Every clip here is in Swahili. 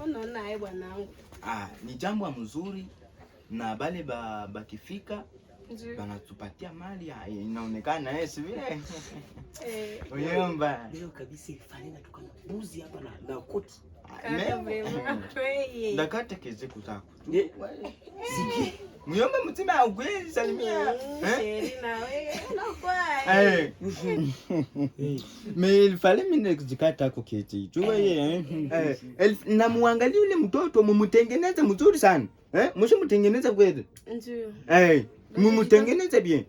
Unaona hai bwanangu. Ni jambo mzuri na bale bakifika banatupatia mali inaonekana si vile. Uyomba. Leo kabisa ifanana tukana mbuzi hapa na koti. Ndakata keze kutako. Siki. Muyomba mtima augwezi salimia. Na wewe unakwai. Mais fallait mine kujikata kwa kiti. Jua yeye. Na muangalie yule mtoto mumutengeneze mzuri sana. Mumutengeneze kweli. Ndio. Mumutengeneze bien.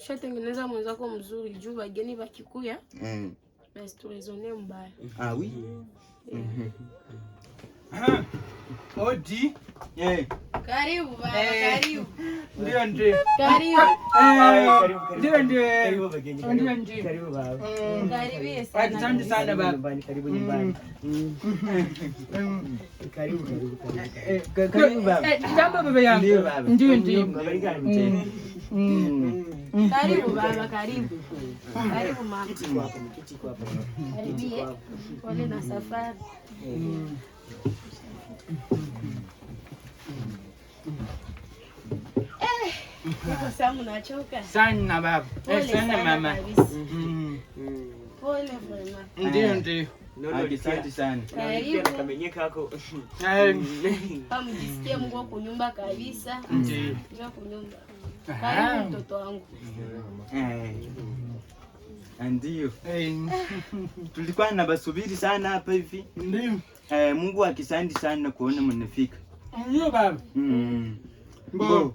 Shatengeneza mwenzako mzuri juu wageni wakikuya. Basi tuwezone mbaya. Oui. Odi. Karibu baba, karibu. Ndio. Karibu. Karibu bageni. Karibu baba. Karibie sana. Asante sana baba. Karibu nyumbani. Karibu baba. Jambo baba yangu. Ndio. Karibu baba, karibu. Karibu mama. Kiti kwa hapa. Karibie. Pole na safari. Niko samu nachoka. Sana baba. Sana mama. Pole mama. Ndio. Asante sana. Karibu. Kamenyeka yako. Kama mjisikie mko kunyumba kabisa. Ndio. Ndio kunyumba. Karibu mtoto wangu. Ndio. Tulikuwa na basubiri sana hapa hivi. Ndio. Mungu akisandi sana kuona mnafika. Ndio baba. Bo.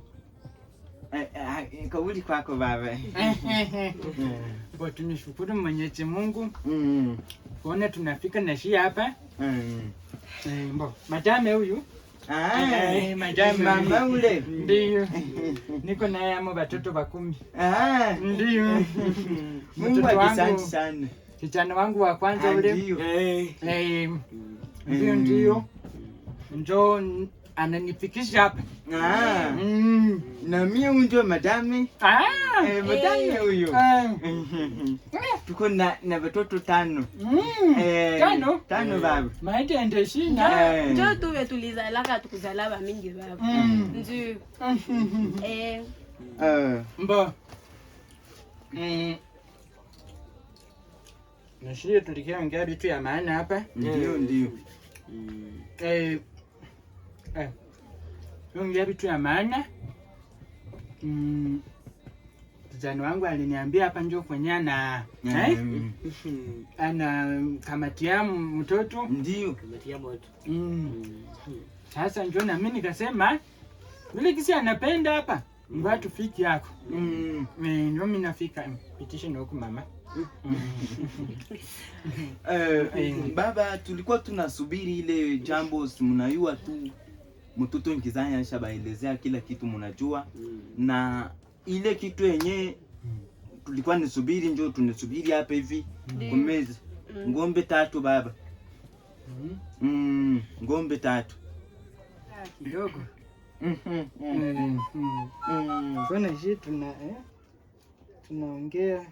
Kauli kwako baba. Kwa tunashukuru Mwenyezi Mungu. Kuona tunafika na shi hapa. Mbo. Madame huyu. Madame mama ule. Ndio. Niko na yamo watoto 10. Ndio. Mungu akisandi sana. Kijana wangu wa kwanza ule. Ndio. Njoo ananifikisha hapa. Na mimi ndio madame. Madame huyo. Tuko na watoto 5. 5 baba. Maiti ende shina. Njoo tuwe tulizalaka tukuzalaba mingi baba. Ndio. Mbo. Nashie tulikiongea vitu ya maana hapa. Ndio. Ongea vitu ya maana. Kijana wangu aliniambia hapa njoo kufanya ana kamatia mtoto. Ndio. Kamatia moto. Sasa njoo na mimi nikasema vile kisi anapenda hapa. Ngoja tufiki yako. Ndio mimi nafika. Pitisha na huko mama. Baba tulikuwa tunasubiri ile jambo mnayua tu mtoto nkizanya nishabaelezea kila kitu mnajua na ile kitu yenye tulikuwa nisubiri njoo tunisubiri hapa hivi kumeza ngombe 3 baba. Ngombe 3 kidogo. Kuna kitu tunaongea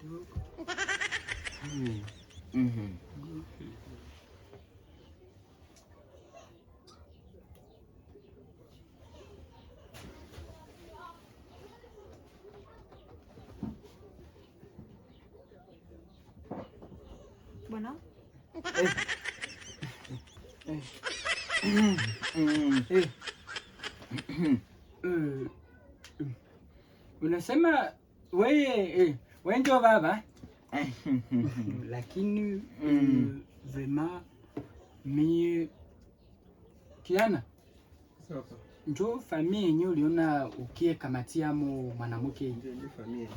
kidogo. Bwana? Unasema wewe ndio baba? Lakini vema mie Kiana. Njoo familia yenyewe uliona ukie kamatia mu mwanamke. Ndio familia.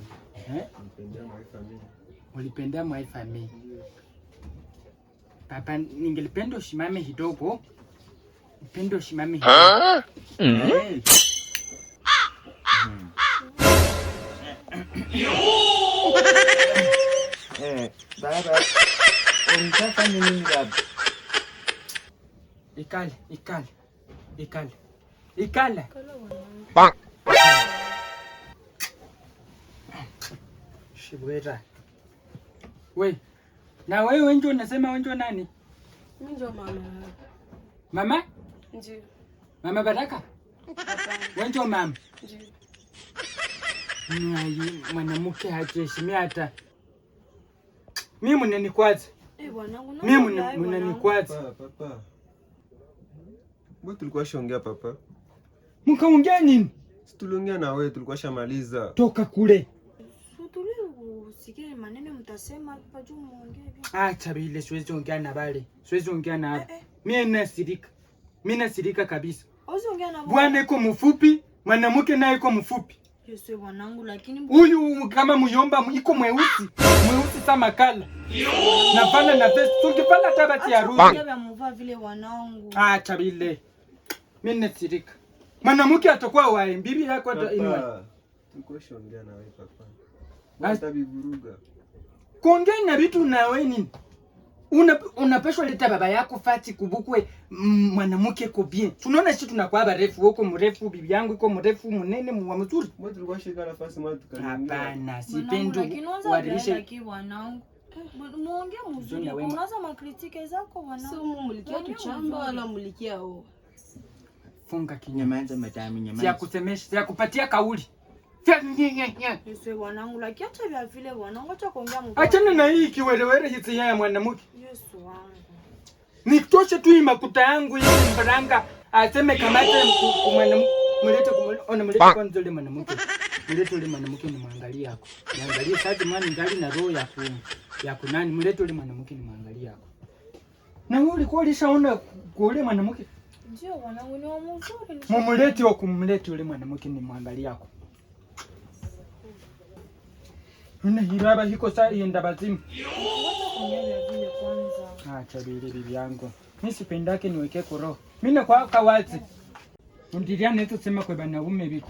Nipendea mwa familia. Ulipendea mwa familia. Papa, ningelipenda usimame kidogo. Nipende usimame kidogo. Baba. Unataka nini baba? Ikala. Bang. Shibwera. We. Na wewe ndio unasema ndio nani? Mimi ndio mama. Mama? Ndio. Mama Baraka? Hapana. Wewe ndio mama. Ndio. Mwanamke hajiheshimia hata. Mimi mnanikwaza. Bwanangu na mimi mnanikwaza. Papa. Mbona tulikuwa shongea papa? Mkaongea nini? Tuliongea na wewe, tulikuwa shamaliza. Toka kule. Usikie maneno mtasema hapa juu muongee. Acha vile siwezi ongea na wale. Siwezi ongea na hapa. Mimi nasirika. Mimi nasirika kabisa. Usiongea na bwana iko mfupi, mwanamke naye iko mfupi. Yesu bwanangu lakini huyu kama muyomba iko mweusi. Mweusi sama kala. Na pala na vest. Tukipala tabati ya ruhi. Amevaa vile wanangu. Acha vile. Mimi nasirika. Mwanamke atakuwa wae bibi yako inwa. Tulikuwa shongea na wewe papa. Hata bivuruga. Kuongea na vitu na wewe nini? Unapashwa leta baba yako fati kubukwe mwanamke ko bien. Tunaona sisi tunakuwa barefu huko mrefu bibi yangu iko mrefu munene mwa mzuri. Mbona tulikuwa shika nafasi mwa tukaongea. Hapana, sipendi kuadilisha wanangu. Muongea mzuri. Unaanza makritike zako wanangu. Sio mumulikia tuchamba wala mulikia ho. Funga kinywa. Nyamaza madami nyamaza. Sia kusemesha, sia kupatia kauli. Yesu wanangu lakini acha vya vile wanangu acha kuongea mtu. Achana na hii kiwelewele hizi ya mwanamke. Yesu wangu. Nitoshe tu makuta yangu hii mbaranga aseme kamate mwanamke mlete ona mlete kwanza yule mwanamke. Mlete yule mwanamke ni mwangalie yako. Niangalie sasa mwana ngali na roho ya kunani mlete yule mwanamke ni mwangalie yako. Na wewe ulikuwa ulishaona kwa yule mwanamke? Ndio wanangu ni wa mzuri. Mumlete wa kumlete yule mwanamke ni mwangalie yako. Una hiraba hiko saa ienda bazimu. Acha bili bibi yangu. Mimi sipendake niweke koro. Mimi na kwa kawazi. Ndiria neto sema kwa bana ume biko.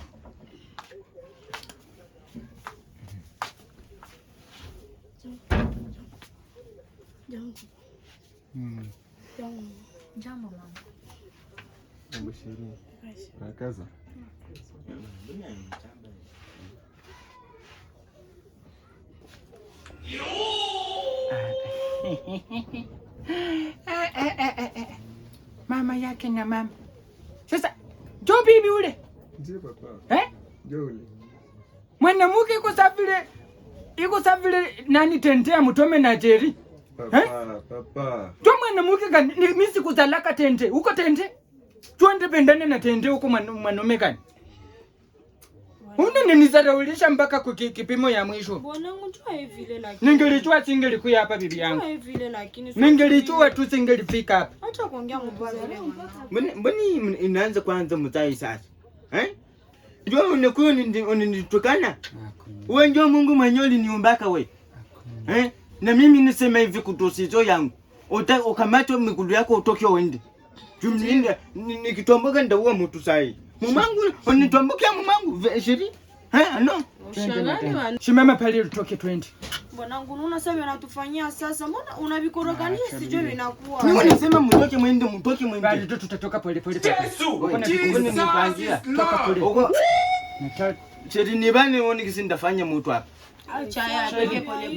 Jambo mama. Mambo sheria. Nakaza. Mama yake na mama. Sasa jo bibi ule. Ndio papa. Jo ule. Mwanamke iko savile nani tentea mutome na jeri. Papa. Jo mwanamke mimi sikuzalaka tente. Uko tente? Tuende pendane na tente huko mwanaume gani? Unanizaraulisha mpaka kwa kipimo ya mwisho. Bwanangu njoo hivi ile lakini. Ningelijua singelikuja hapa bibi yangu. Njoo hivi ile lakini. Ningelijua tu singelifika hapa. Acha kuongea mbaya vile. Mbona inaanza kwanza mtai sasa? Njoo unakuwa unanitukana? Wewe njoo Mungu mwenyewe uliniumbaka wewe. Na mimi nisema hivi kutosizo yangu. Ukamata miguu yako utoke uende. Jumlinda nikitomboka ndaua mtu sai. Mumangu unitombokia mumangu shiri? No. Shimama pale utoke 20. Bwanangu unasema unatufanyia sasa. Mbona unavikoroganisha sijui vinakuwa. Mimi nasema mtoke mwende. Bali tu tutatoka pole pole. Yesu. Nipangia. Toka pole. Shiri ni bani uone kisindafanya mtu hapa. Acha ya pole.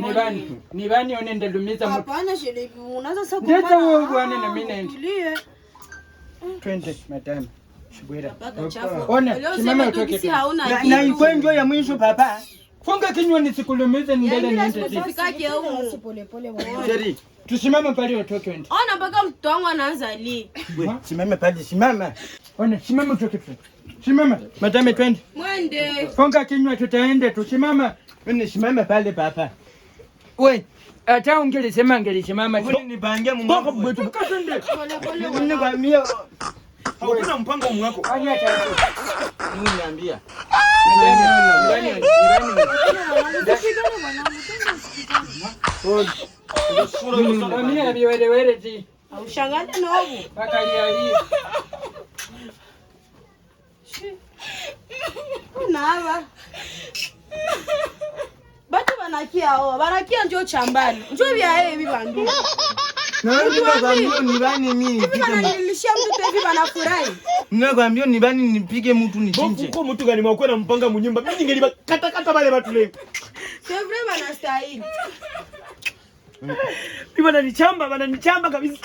Ni bani unaenda lumiza mtu. Hapana shiri unaanza sasa kupana. Ndio wewe bwana na mimi naenda. Tulie. 20 madam. Shibwera. Ona, simama utoke tu. Na ikwenjo ya mwisho papa. Funga kinywa nisikulumize mbele niende. Usifikaje huko pole pole bwana. Sheri, tusimame pale utoke 20. Ona mpaka mtoto wangu anaanza li. Simama pale, simama. Ona, simama utoke 20. Simama, madam 20. Mwende. Funga kinywa tutaende tusimama. Ona simama pale papa. Wewe hata ungelisema ngelisimama. Mbona nipangia mumako mwetu? Pole pole. Nikwambia hakuna mpango mwako. Anya tatu. Mimi niambia. Mimi na biwelewele ti. Ushangana na wewe. Bakaliali. Unaava. Batu banakia njoo chambani. Njoo vya hivi bandu. Nakwambia ni bani mimi nipige mtu. Nilishia mtu hivi banafurahi. Nakwambia ni bani nipige mtu nichinje. Kwa mtu gani mwa kwenda mpanga munyumba. Mimi ningeliba kata wale watu leo. C'est vrai banastahili. Mimi wananichamba kabisa.